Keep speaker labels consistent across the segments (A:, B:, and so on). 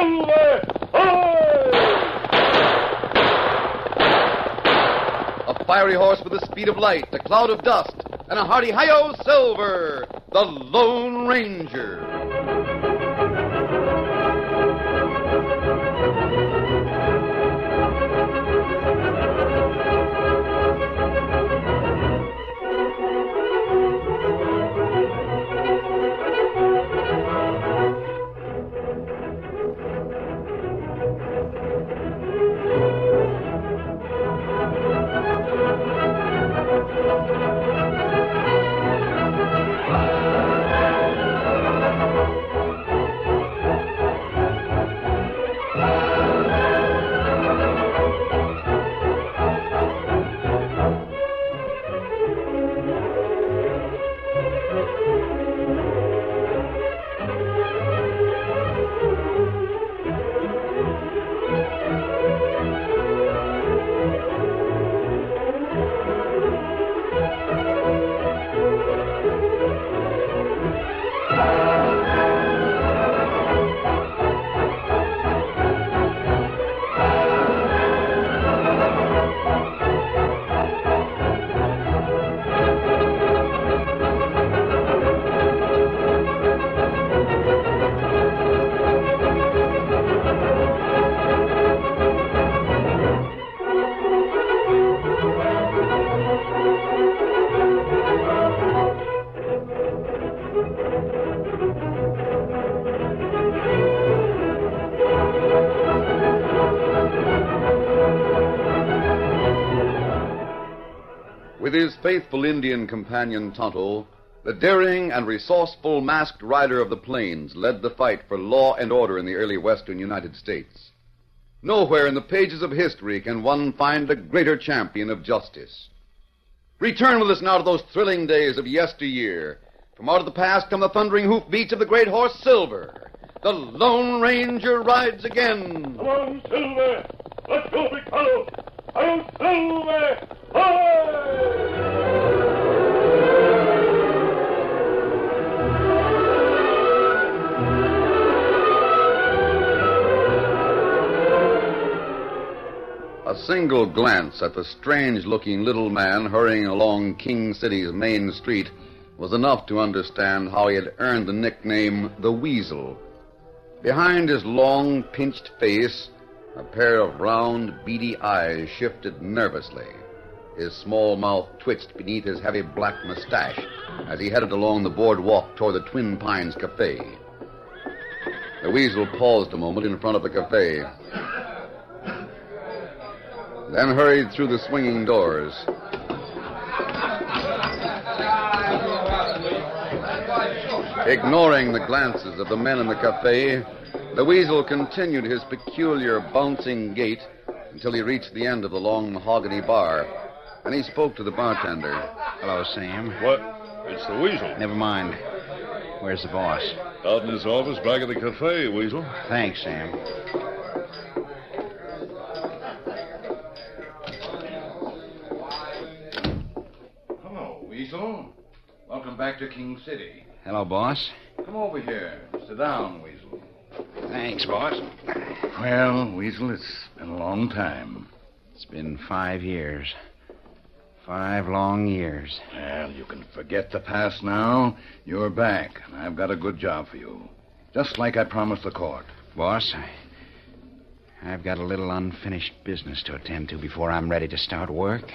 A: Silver! Ahoy!
B: A fiery horse with the speed of light, a cloud of dust, and a hearty hi-yo, Silver, the Lone Ranger. With his faithful Indian companion Tonto, the daring and resourceful masked rider of the plains led the fight for law and order in the early western United States. Nowhere in the pages of history can one find a greater champion of justice. Return with us now to those thrilling days of yesteryear. From out of the past come the thundering hoofbeats of the great horse Silver. The Lone Ranger rides again.
A: Come on, Silver! Let's go, big fellow! Hi-yo, Silver! Hi!
B: A single glance at the strange-looking little man hurrying along King City's main street was enough to understand how he had earned the nickname the Weasel. Behind his long, pinched face, a pair of round, beady eyes shifted nervously. His small mouth twitched beneath his heavy black mustache as he headed along the boardwalk toward the Twin Pines Cafe. The Weasel paused a moment in front of the cafe, then hurried through the swinging doors. Ignoring the glances of the men in the cafe, the Weasel continued his peculiar bouncing gait until he reached the end of the long mahogany bar, and he spoke to the bartender.
C: Hello, Sam.
A: What? It's the Weasel.
C: Never mind. Where's the boss?
A: Out in his office back at the cafe, Weasel.
C: Thanks, Sam.
D: Hello, Weasel. Welcome back to King City.
C: Hello, boss.
D: Come over here. Sit down, Weasel.
C: Thanks, boss.
D: Well, Weasel, it's been a long time.
C: It's been 5 years. 5 long years.
D: Well, you can forget the past now. You're back, and I've got a good job for you. Just like I promised the court.
C: Boss, I've got a little unfinished business to attend to before I'm ready to start work.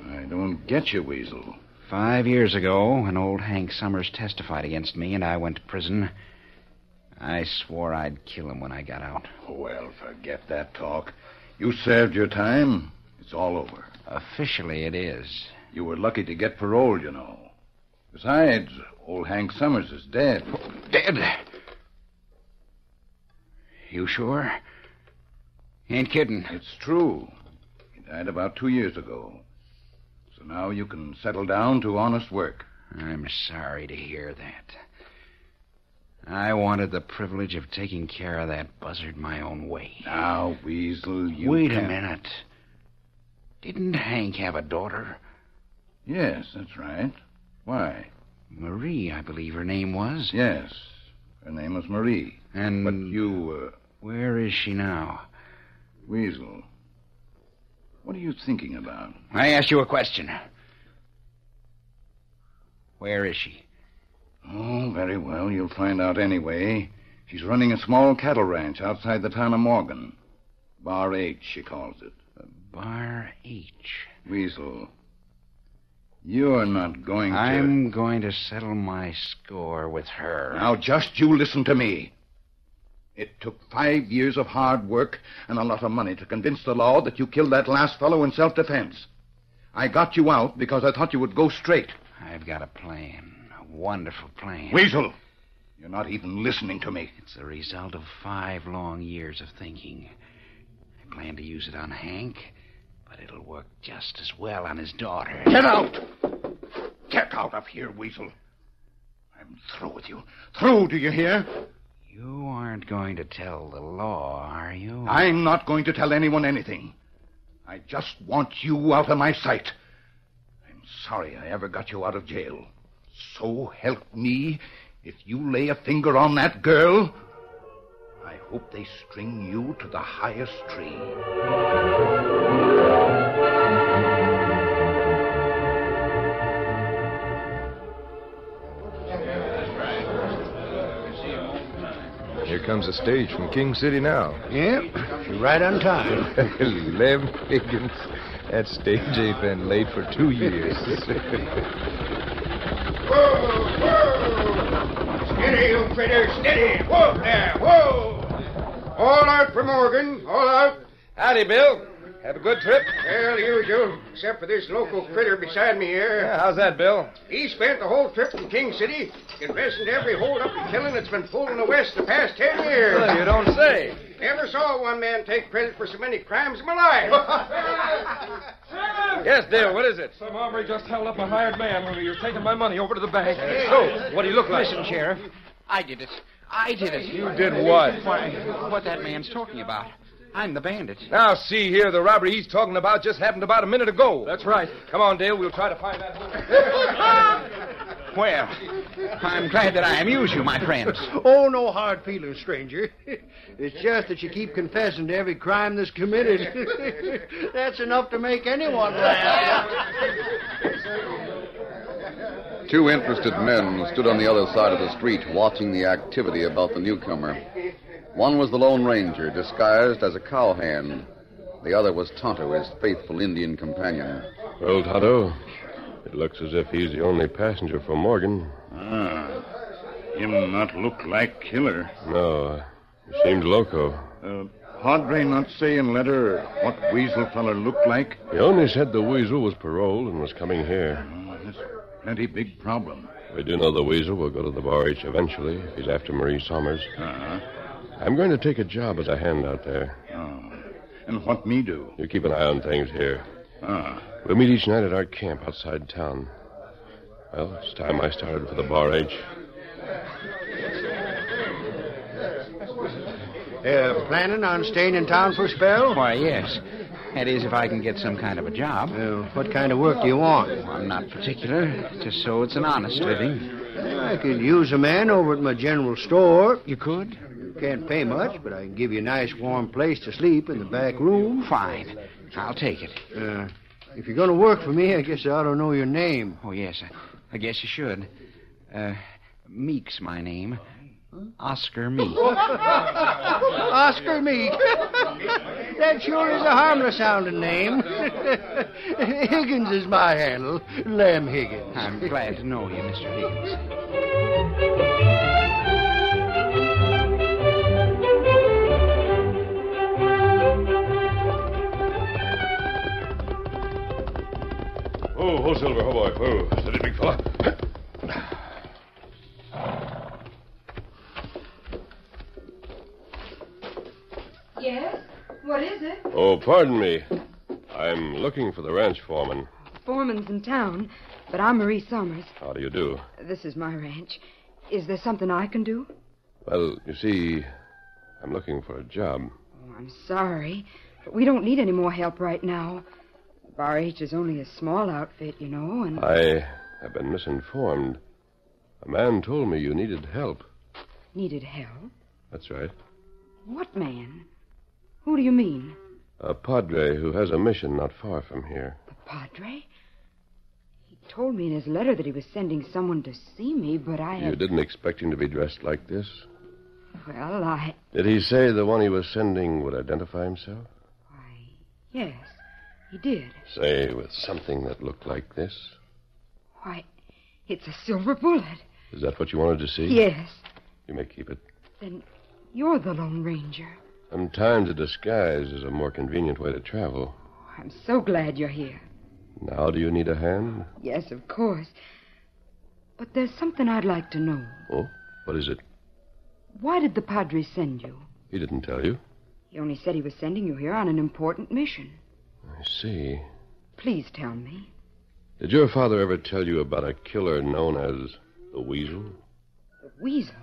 D: I don't get you, Weasel.
C: 5 years ago, when old Hank Summers testified against me and I went to prison, I swore I'd kill him when I got out.
D: Well, forget that talk. You served your time. It's all over.
C: Officially, it is.
D: You were lucky to get parole, you know. Besides, old Hank Summers is dead.
C: Dead? You sure? Ain't kidding.
D: It's true. He died about 2 years ago. So now you can settle down to honest work.
C: I'm sorry to hear that. I wanted the privilege of taking care of that buzzard my own way.
D: Now, Weasel, you
C: Wait
D: can't...
C: a minute. Didn't Hank have a daughter?
D: Yes, that's right. Why?
C: Marie, I believe her name was.
D: Yes, her name was Marie.
C: And
D: But you,
C: where is she now?
D: Weasel, what are you thinking about?
C: I asked you a question. Where is she?
D: Oh, very well. You'll find out anyway. She's running a small cattle ranch outside the town of Morgan. Bar H, she calls it.
C: Bar H.
D: Weasel, you're not going to...
C: I'm going to settle my score with her.
D: Now, just you listen to me. It took 5 years of hard work and a lot of money to convince the law that you killed that last fellow in self-defense. I got you out because I thought you would go straight.
C: I've got a plan. A wonderful plan.
D: Weasel, you're not even listening to me.
C: It's the result of 5 long years of thinking. I plan to use it on Hank, but it'll work just as well on his daughter.
D: Get out! Get out of here, Weasel. I'm through with you. Through, do you hear?
C: You aren't going to tell the law, are you?
D: I'm not going to tell anyone anything. I just want you out of my sight. I'm sorry I ever got you out of jail. So help me, if you lay a finger on that girl, I hope they string you to the highest tree.
E: Here comes a stage from King City now.
F: Yep, you're right on time.
E: Lem Higgins. That stage ain't been late for 2 years.
F: Whoa, whoa! Steady, you critter, steady! Whoa there, whoa! All out for Morgan, all out.
E: Howdy, Bill. Have a good trip?
F: Well, usual, except for this local critter beside me here.
E: Yeah, how's that, Bill?
F: He spent the whole trip from King City confessing to every hold-up and killing that's been pulled in the West the past 10 years.
E: Well, you don't say.
F: Never saw one man take credit for so many crimes in my life.
E: Yes, Dale, what is it?
G: Some hombre just held up a hired man when he was taking my money over to the bank. So, what do you look like?
C: Listen, Sheriff. I did it. I did it.
E: You did what?
C: Why, what that man's talking about. I'm the bandit.
E: Now, see here, the robbery he's talking about just happened about a minute ago.
G: That's right.
E: Come on, Dale, we'll try to find that.
C: Well, I'm glad that I amuse you, my friends.
F: Oh, no hard feelings, stranger. It's just that you keep confessing to every crime that's committed. That's enough to make anyone laugh.
B: 2 interested men stood on the other side of the street watching the activity about the newcomer. One was the Lone Ranger, disguised as a cowhand. The other was Tonto, his faithful Indian companion.
A: Well, Tonto, it looks as if he's the only passenger from Morgan.
D: Him not look like killer.
A: No, he seemed loco.
D: Padre not say in letter what Weasel feller looked like?
A: He only said the Weasel was paroled and was coming here.
D: That's a plenty big problem.
A: We do know the Weasel will go to the Bar H eventually if he's after Marie Somers.
D: Uh-huh.
A: I'm going to take a job as a hand out there.
D: Oh. And what me do?
A: You keep an eye on things here.
D: Ah.
A: We'll meet each night at our camp outside town. Well, it's time I started for the Bar H.
F: Planning on staying in town for a spell?
C: Why, yes. That is, if I can get some kind of a job.
F: What kind of work do you want?
C: I'm not particular, just so it's an honest living.
F: I could use a man over at my general store.
C: You could?
F: Can't pay much, but I can give you a nice warm place to sleep in the back room.
C: Fine. I'll take it.
F: If you're going to work for me, I guess I ought to know your name.
C: Oh, yes. I guess you should. Meek's my name. Oscar Meek.
F: Oscar Meek. That sure is a harmless-sounding name. Higgins is my handle. Lem Higgins.
C: I'm glad to know you, Mr. Higgins.
A: Oh, Silver, oh, boy. Oh, steady, big fella.
H: Yes? What is it?
A: Oh, pardon me. I'm looking for the ranch foreman.
H: Foreman's in town, but I'm Marie Somers.
A: How do you do?
H: This is my ranch. Is there something I can do?
A: Well, you see, I'm looking for a job.
H: Oh, I'm sorry, but we don't need any more help right now. Bar H is only a small outfit, you know, and...
A: I have been misinformed. A man told me you needed help.
H: Needed help?
A: That's right.
H: What man? Who do you mean?
A: A padre who has a mission not far from here.
H: The padre? He told me in his letter that he was sending someone to see me, but I had...
A: You didn't expect him to be dressed like this?
H: Well,
A: Did he say the one he was sending would identify himself?
H: Why, yes, he did.
A: Say, with something that looked like this?
H: Why, it's a silver bullet.
A: Is that what you wanted to see?
H: Yes.
A: You may keep it.
H: Then you're the Lone Ranger.
A: Sometimes a disguise is a more convenient way to travel.
H: I'm so glad you're here.
A: Now do you need a hand?
H: Yes, of course. But there's something I'd like to know.
A: Oh, what is it?
H: Why did the Padre send you?
A: He didn't tell you.
H: He only said he was sending you here on an important mission.
A: I see.
H: Please tell me.
A: Did your father ever tell you about a killer known as the Weasel?
H: The Weasel?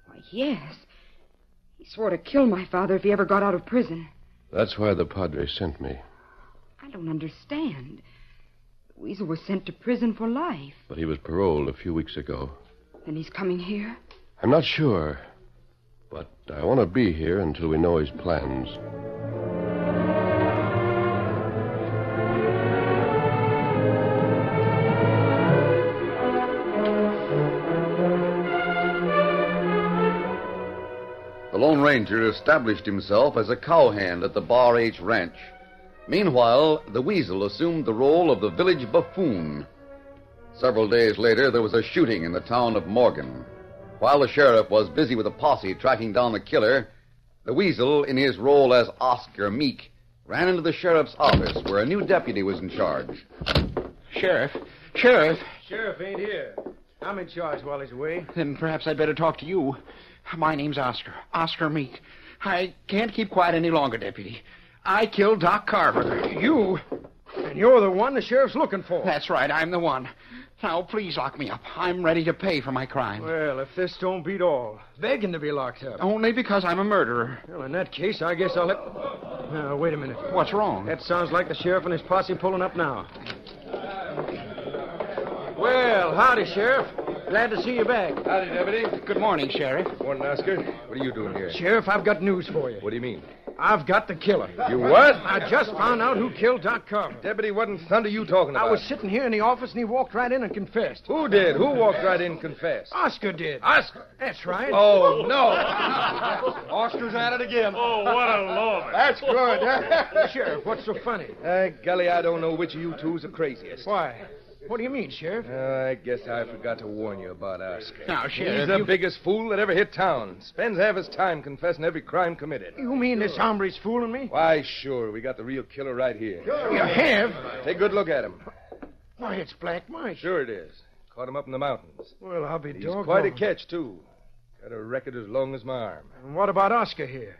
H: Why, yes. He swore to kill my father if he ever got out of prison.
A: That's why the Padre sent me.
H: I don't understand. The Weasel was sent to prison for life.
A: But he was paroled a few weeks ago.
H: Then he's coming here?
A: I'm not sure. But I want to be here until we know his plans.
B: The Lone Ranger established himself as a cowhand at the Bar H Ranch. Meanwhile, the Weasel assumed the role of the village buffoon. Several days later, there was a shooting in the town of Morgan. While the sheriff was busy with a posse tracking down the killer, the Weasel, in his role as Oscar Meek, ran into the sheriff's office where a new deputy was in charge.
C: Sheriff! Sheriff!
F: Sheriff ain't here. I'm in charge while he's away.
C: Then perhaps I'd better talk to you. My name's Oscar. Oscar Meek. I can't keep quiet any longer, Deputy. I killed Doc Carver.
F: You? And you're the one the sheriff's looking for.
C: That's right, I'm the one. Now, please lock me up. I'm ready to pay for my crime.
F: Well, if this don't beat all, begging to be locked up.
C: Only because I'm a murderer.
F: Well, in that case, I guess I'll let... Now, wait a minute.
C: What's wrong?
F: That sounds like the sheriff and his posse pulling up now. Well, howdy, Sheriff. Glad to see you back.
E: Howdy, Deputy.
C: Good morning, Sheriff.
E: Morning, Oscar. What are you doing here?
F: Sheriff, I've got news for you.
E: What do you mean?
F: I've got the killer.
E: You what?
F: I just found out who killed Doc Carver.
E: Deputy, what in thunder are you talking about?
F: I was sitting here in the office, and he walked right in and confessed.
E: Who did? Who walked right in and confessed?
F: Oscar did.
E: Oscar?
F: That's right.
E: Oh, no. Oscar's at it again.
G: Oh, what a lover.
E: That's good.
F: Sheriff, what's so funny?
E: Golly, I don't know which of you two's the craziest.
F: Why? What do you mean, Sheriff?
E: I guess I forgot to warn you about Oscar.
C: Now,
E: He's
C: Sheriff,
E: the biggest fool that ever hit town. Spends half his time confessing every crime committed.
F: You mean this hombre's fooling me?
E: Why, sure. We got the real killer right here.
F: You have?
E: Take a good look at him.
F: Why, it's Black Mike.
E: Sure it is. Caught him up in the mountains.
F: Well, I'll be
E: He's
F: doggone.
E: quite a catch, too. Got a record as long as my arm.
F: And what about Oscar here?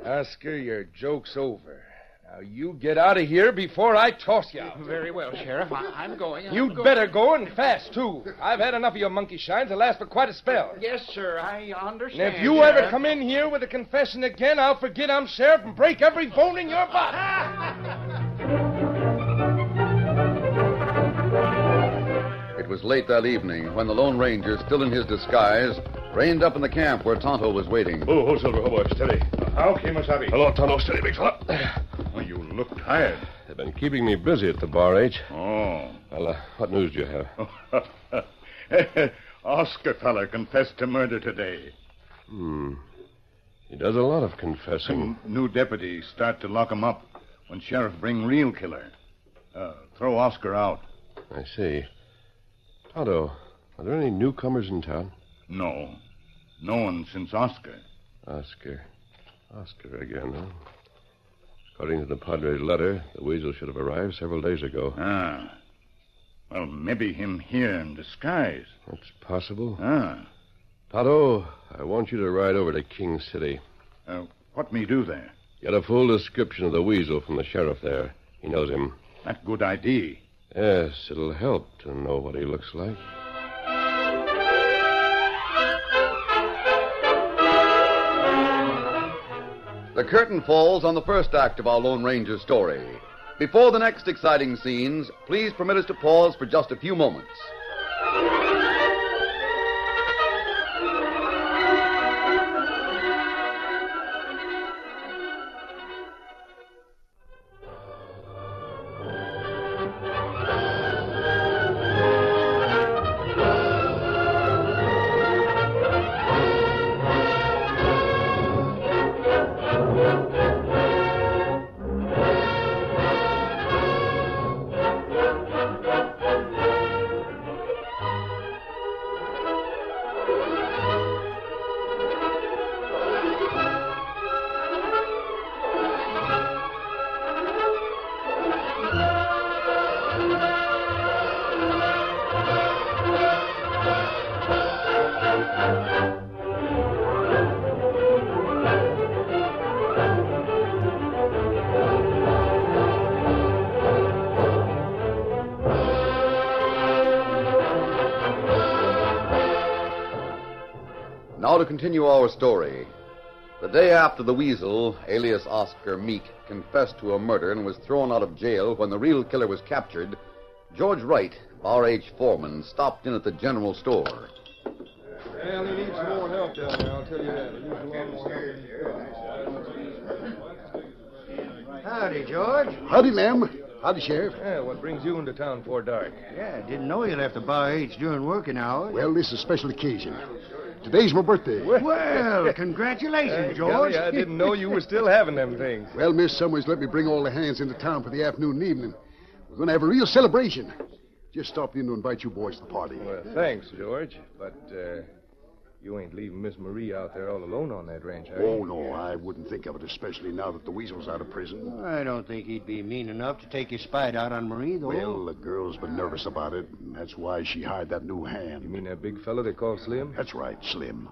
E: Oscar, your joke's over. Now, you get out of here before I toss you out.
C: Very well, Sheriff. I'm going.
E: You'd better go, and fast, too. I've had enough of your monkey shines to last for quite a spell.
C: Yes, sir. I
E: And
C: understand.
E: if you ever come in here with a confession again, I'll forget I'm sheriff and break every bone in your body.
B: It was late that evening when the Lone Ranger, still in his disguise, reined up in the camp where Tonto was waiting.
I: Oh, Silver, oh, boy, steady.
G: How, Kemosabe?
A: Hello, Tonto. Steady, big fella.
I: Well, you look tired.
A: They've been keeping me busy at the Bar H.
I: Oh.
A: Well, what news do you have?
I: Oscar feller confessed to murder today.
A: He does a lot of confessing.
I: New deputies start to lock him up when sheriff bring real killer. Throw Oscar out.
A: I see. Tonto, are there any newcomers in town?
I: No. No one since Oscar.
A: Oscar again, huh? According to the Padre's letter, the Weasel should have arrived several days ago.
I: Ah. Well, maybe him here in disguise.
A: That's possible.
I: Ah.
A: Tonto, I want you to ride over to King City.
I: What me do there?
A: Get a full description of the Weasel from the sheriff there. He knows him.
I: That good idea.
A: Yes, it'll help to know what he looks like.
B: The curtain falls on the first act of our Lone Ranger story. Before the next exciting scenes, please permit us to pause for just a few moments. Now to continue our story. The day after the Weasel, alias Oscar Meek, confessed to a murder and was thrown out of jail when the real killer was captured, George Wright, R.H. foreman, stopped in at the general store.
G: Well, he needs some more help down there, I'll tell you that. He needs a lot more help.
F: Howdy, George.
J: Howdy, ma'am. Howdy, Sheriff.
G: Yeah, what brings you into town before dark?
F: Yeah, didn't know you left the Bar H during working hours.
J: Well, this is a special occasion. Today's my birthday.
F: Well, congratulations, George.
G: Golly, I didn't know you were still having them things.
J: Well, Miss Summers let me bring all the hands into town for the afternoon and evening. We're going to have a real celebration. Just stopped in to invite you boys to the party.
G: Well, thanks, George. But, you ain't leaving Miss Marie out there all alone on that ranch, are you?
J: Oh, no, I wouldn't think of it, especially now that the Weasel's out of prison.
F: I don't think he'd be mean enough to take his spite out on Marie, though.
J: Well, the girl's been nervous about it, and that's why she hired that new hand.
G: You mean that big fellow they call Slim?
J: That's right, Slim.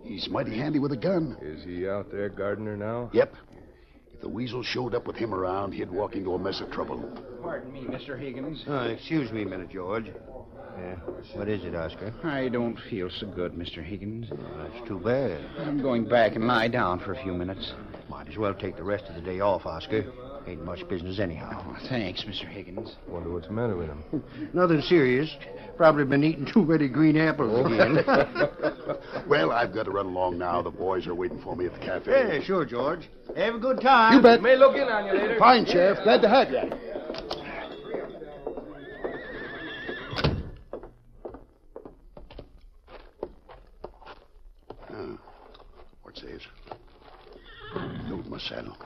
J: He's mighty handy with a gun.
G: Is he out there guarding her now?
J: Yep. If the Weasel showed up with him around, he'd walk into a mess of trouble.
C: Pardon me, Mr. Higgins.
F: Excuse me a minute, George. What is it, Oscar?
C: I don't feel so good, Mr. Higgins.
F: That's too bad.
C: I'm going back and lie down for a few minutes.
F: Might as well take the rest of the day off, Oscar. Ain't much business anyhow.
C: Oh, thanks, Mr. Higgins.
G: Wonder what's the matter with him.
F: Nothing serious. Probably been eating too many green apples again.
J: Well, I've got to run along now. The boys are waiting for me at the cafe.
F: Yeah, sure, George. Have a good time.
J: You bet.
G: May look in on you later.
J: Fine, Sheriff. Glad to have you. What's this? Note in my saddle.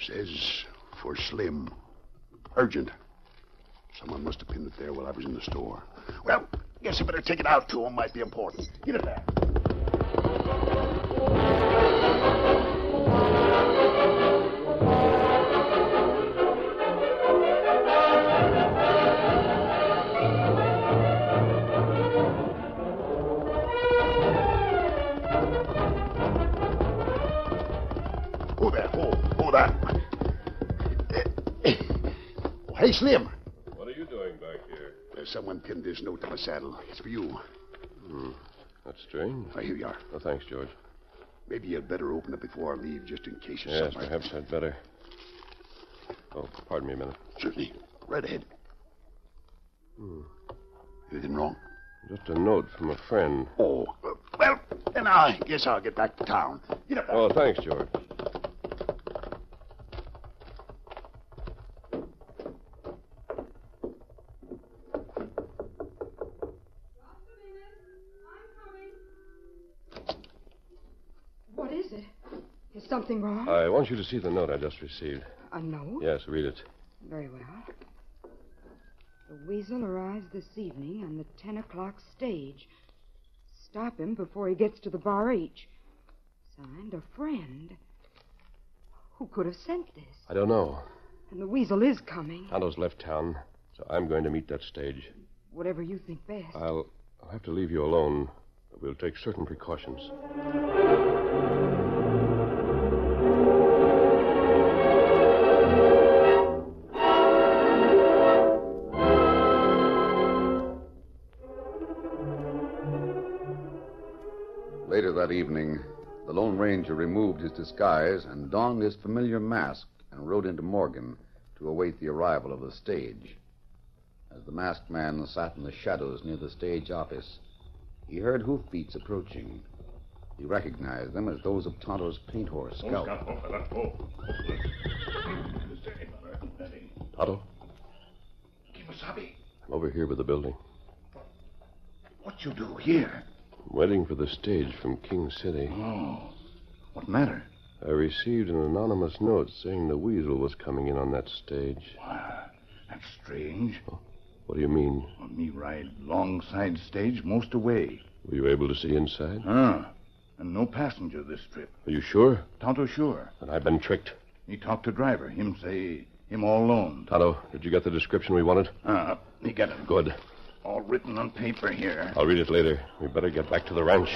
J: Says for Slim. Urgent. Someone must have pinned it there while I was in the store. Well, guess I better take it out to him. Might be important. Get it there. Oh, there. Oh, that. Hey, Slim.
A: What are you doing back here?
J: Someone pinned this note to my saddle. It's for you.
A: That's strange.
J: Here you are.
A: Oh, thanks, George.
J: Maybe you'd better open it before I leave, just in case of
A: Yes,
J: something.
A: perhaps I'd better. Oh, pardon me a minute.
J: Certainly. Right ahead. Anything wrong?
A: Just a note from a friend.
J: Oh, well, then I guess I'll get back to town. Get up there.
A: Oh, thanks, George.
H: What is it? Is something wrong?
A: I want you to see the note I just received.
H: A note?
A: Yes, read it.
H: Very well. The Weasel arrives this evening on the 10 o'clock stage. Stop him before he gets to the Bar H. Signed, a friend. Who could have sent this?
A: I don't know.
H: And the Weasel is coming.
A: Tonto's left town, so I'm going to meet that stage.
H: Whatever you think best.
A: I'll have to leave you alone, but we'll take certain precautions.
B: Later that evening, the Lone Ranger removed his disguise and donned his familiar mask and rode into Morgan to await the arrival of the stage. As the masked man sat in the shadows near the stage office, he heard hoofbeats approaching. He recognized them as those of Tonto's paint horse, Scout.
A: Tonto,
J: Kimasabi,
A: I'm over here by the building.
J: what you do here?
A: I'm waiting for the stage from King City.
J: Oh, what matter?
A: I received an anonymous note saying the Weasel was coming in on that stage.
J: Why, that's strange.
A: What do you mean?
J: Well, me ride long side stage most away.
A: Were you able to see inside?
J: And no passenger this trip.
A: Are you sure?
J: Tonto sure.
A: Then I've been tricked.
J: He talked to driver. Him say him all alone.
A: Tonto, did you get the description we wanted?
J: He got it.
A: Good.
J: All written on paper here.
A: I'll read it later. We better get back to the ranch.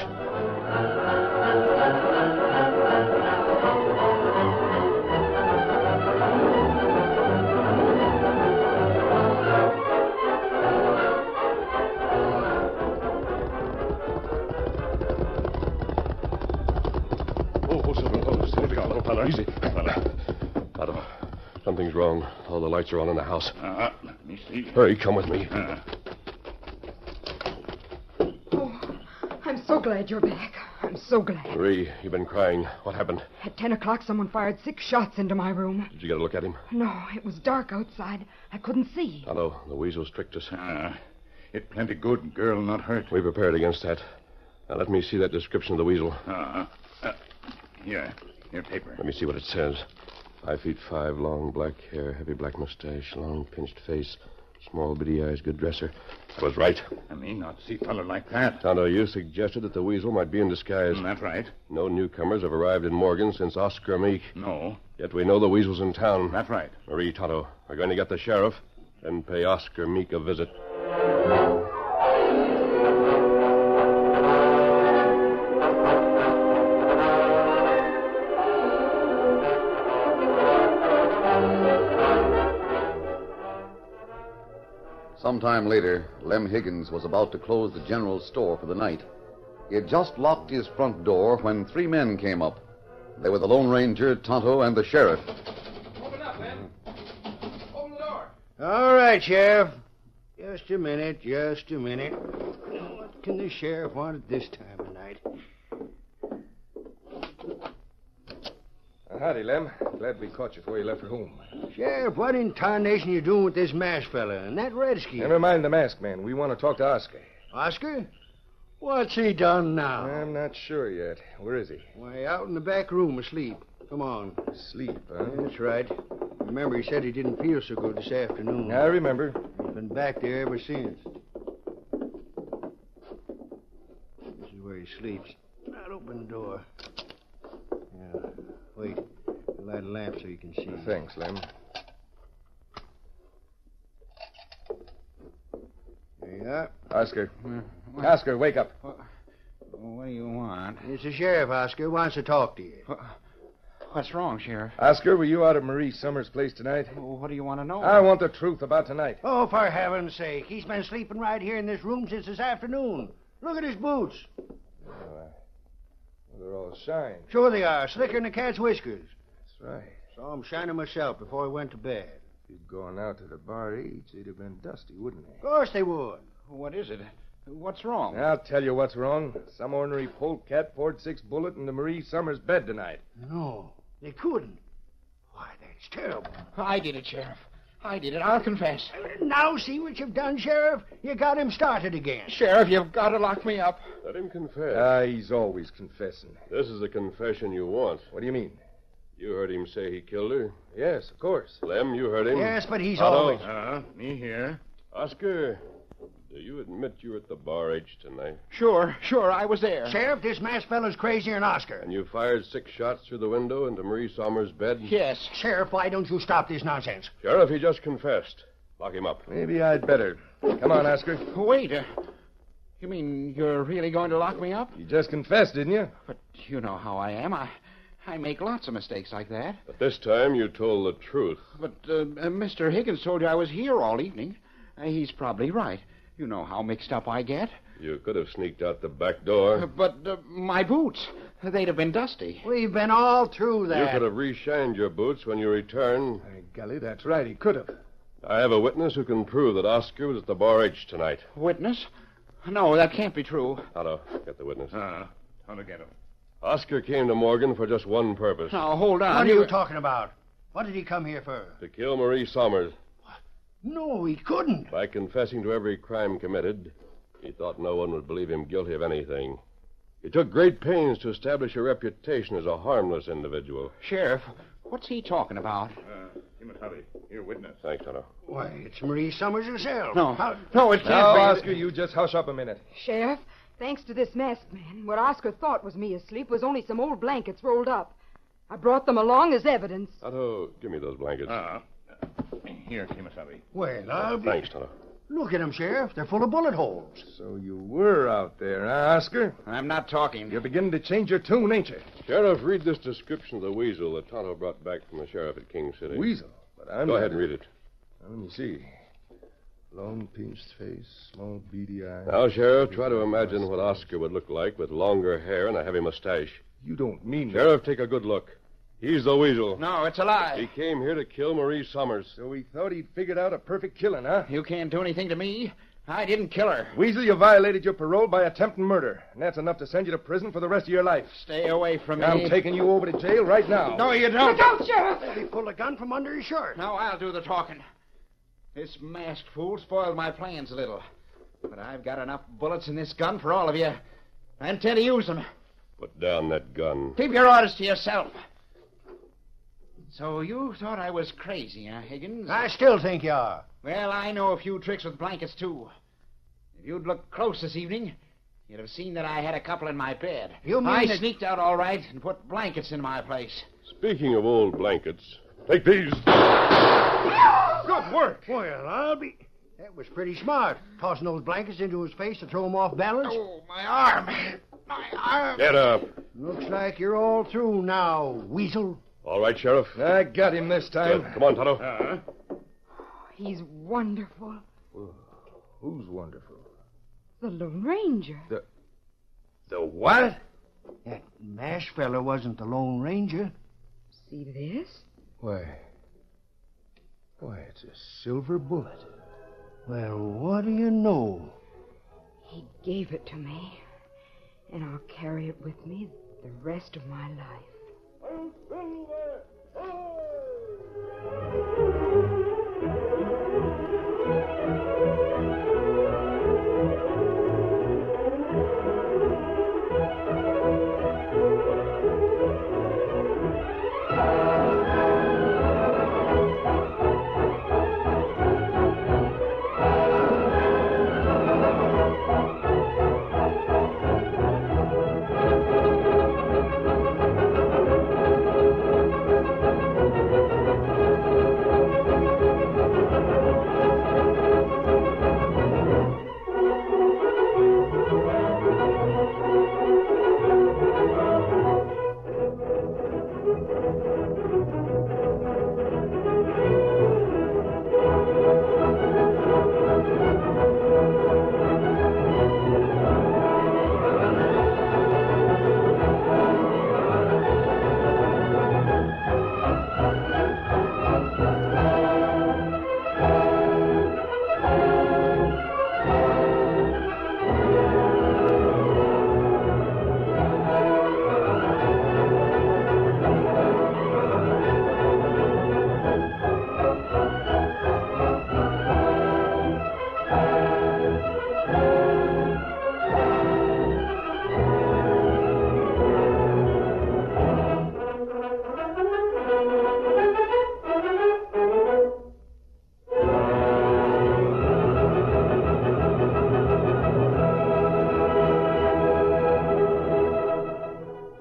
A: close. Here we go, little fella. Easy. Otto, something's wrong. All the lights are on in the house.
I: Let me see.
A: Hurry, come with me.
H: Oh, I'm so glad you're back. I'm so glad.
A: Marie, you've been crying. What happened?
H: At 10 o'clock, someone fired 6 shots into my room.
A: Did you get a look at him?
H: No, it was dark outside. I couldn't see.
A: Otto, the Weasel's tricked us.
I: It plenty good. Girl not hurt.
A: We prepared against that. Now, let me see that description of the Weasel.
I: Here paper.
A: Let me see what it says. 5 feet 5, long black hair, heavy black mustache, long pinched face, small bitty eyes, good dresser. I was right.
I: I mean, not see fella like that.
A: Tonto, you suggested that the Weasel might be in disguise.
I: That's right.
A: No newcomers have arrived in Morgan since Oscar Meek.
I: No.
A: Yet we know the Weasel's in town.
I: That's right.
A: Marie, Tonto, we're going to get the sheriff and pay Oscar Meek a visit.
B: Sometime later, Lem Higgins was about to close the general store for the night. He had just locked his front door when 3 men came up. They were the Lone Ranger, Tonto, and the sheriff.
E: Open up, Lem. Open the door.
F: All right, Sheriff. Just a minute. What can the sheriff want at this time of night?
G: Howdy, Lem. Glad we caught you before you left for home.
F: Sheriff, what in tarnation you doing with this masked fella and that redskin?
G: Never mind the masked man. We want to talk to Oscar.
F: Oscar? What's he done now?
G: I'm not sure yet. Where is he?
F: Why, out in the back room asleep. Come on.
G: Asleep, huh?
F: That's right. Remember, he said he didn't feel so good this afternoon.
G: I remember.
F: He's been back there ever since. This is where he sleeps. Right, open the door. Yeah. Wait. Light a lamp so you can see.
G: Thanks, Lem.
F: There you are.
G: Oscar. Oscar, wake up.
C: What do you want?
F: It's the sheriff, Oscar. Wants to talk to you.
C: What's wrong, Sheriff?
G: Oscar, were you out at Marie Summers' place tonight?
C: What do you want to know?
G: I want the truth about tonight.
F: Oh, for heaven's sake. He's been sleeping right here in this room since this afternoon. Look at his boots.
G: They're all shined.
F: Sure they are. Slicker than a cat's whiskers.
G: That's right.
F: Saw him shining myself before I went to bed.
G: If you'd gone out to the bar each, they'd have been dusty, wouldn't they?
F: Of course they would.
C: What is it? What's wrong?
G: I'll tell you what's wrong. Some ornery polecat poured 6 bullets into Marie Summers' bed tonight.
F: No, they couldn't. Why, that's terrible.
C: I did it, Sheriff. I did it. I'll confess.
F: Now see what you've done, Sheriff? You got him started again.
C: Sheriff, you've got to lock me up.
A: Let him confess.
G: He's always confessing.
A: This is the confession you want.
G: What do you mean?
A: You heard him say he killed her.
G: Yes, of course.
A: Lem, you heard him.
F: Yes, but he's
A: Otto.
F: always...
I: Me here.
A: Oscar, do you admit you were at the bar H tonight?
C: Sure, I was there.
F: Sheriff, this masked fellow's crazier than Oscar.
A: And you fired 6 shots through the window into Marie Summers' bed?
C: Yes.
F: Sheriff, why don't you stop this nonsense?
A: Sheriff, he just confessed. Lock him up.
G: Maybe I'd better. Come on, Oscar.
C: Wait, you mean you're really going to lock me up?
G: You just confessed, didn't you?
C: But you know how I am. I make lots of mistakes like that.
A: But this time you told the truth.
C: But Mr. Higgins told you I was here all evening. He's probably right. You know how mixed up I get.
A: You could have sneaked out the back door.
C: But my boots, they'd have been dusty.
F: We've been all through that.
A: You could have reshined your boots when you returned.
G: Golly, that's right. He could have.
A: I have a witness who can prove that Oscar was at the bar H tonight.
C: Witness? No, that can't be true.
A: Otto, get the witness.
I: How to get him?
A: Oscar came to Morgan for just one purpose.
C: Now, hold on.
F: What are you talking about? What did he come here for?
A: To kill Marie Summers.
F: No, he couldn't.
A: By confessing to every crime committed, he thought no one would believe him guilty of anything. He took great pains to establish a reputation as a harmless individual.
C: Sheriff, what's he talking about?
I: Here, witness.
A: Thanks, Otto.
F: Why, it's Marie Summers herself.
C: No, it can't
G: Now,
C: be.
G: Oscar, you just hush up a minute.
H: Sheriff, thanks to this masked man, what Oscar thought was me asleep was only some old blankets rolled up. I brought them along as evidence.
A: Otto, give me those blankets.
I: Here, Kimasabi.
F: Well, I'll be...
A: Thanks, Otto.
F: Look at them, Sheriff. They're full of bullet holes.
G: So you were out there, huh, Oscar?
C: I'm not talking.
G: You're beginning to change your tune, ain't you?
A: Sheriff, read this description of the Weasel that Tonto brought back from the sheriff at King City.
G: Weasel? But I'm
A: Go
G: not-
A: ahead and read it.
G: Now, let me see. Long pinched face, small beady eyes.
A: Now, Sheriff, try to imagine what Oscar would look like with longer hair and a heavy mustache.
G: You don't mean that.
A: Sheriff, take a good look. He's the Weasel.
C: No, it's a lie.
A: He came here to kill Marie Summers.
G: So he thought he'd figured out a perfect killing, huh?
C: You can't do anything to me. I didn't kill her.
G: Weasel, you violated your parole by attempting murder. And that's enough to send you to prison for the rest of your life.
C: Stay away from me.
G: I'm taking you over to jail right now.
C: No, you don't.
F: Look out, Sheriff! He pulled a gun from under his shirt.
C: Now I'll do the talking. This masked fool spoiled my plans a little. But I've got enough bullets in this gun for all of you. I intend to use them.
A: Put down that gun.
C: Keep your orders to yourself. So you thought I was crazy, huh, Higgins?
F: I still think you are.
C: Well, I know a few tricks with blankets, too. If you'd looked close this evening, you'd have seen that I had a couple in my bed.
F: You mean
C: I
F: that...
C: sneaked out all right and put blankets in my place.
A: Speaking of old blankets, take these.
G: Good work.
F: Well, I'll be... That was pretty smart. Tossing those blankets into his face to throw him off balance.
C: Oh, my arm. My arm.
A: Get up.
F: Looks like you're all through now, Weasel.
A: All right, Sheriff.
G: I got him this time.
A: Good. Come on, Tonto.
H: He's wonderful.
G: Who's wonderful?
H: The Lone Ranger.
G: The what?
F: That masked fella wasn't the Lone Ranger.
H: See this?
G: Why, it's a silver bullet.
F: Well, what do you know?
H: He gave it to me, and I'll carry it with me the rest of my life.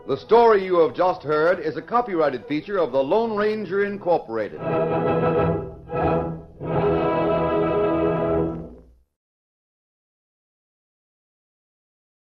B: The story you have just heard is a copyrighted feature of the Lone Ranger Incorporated.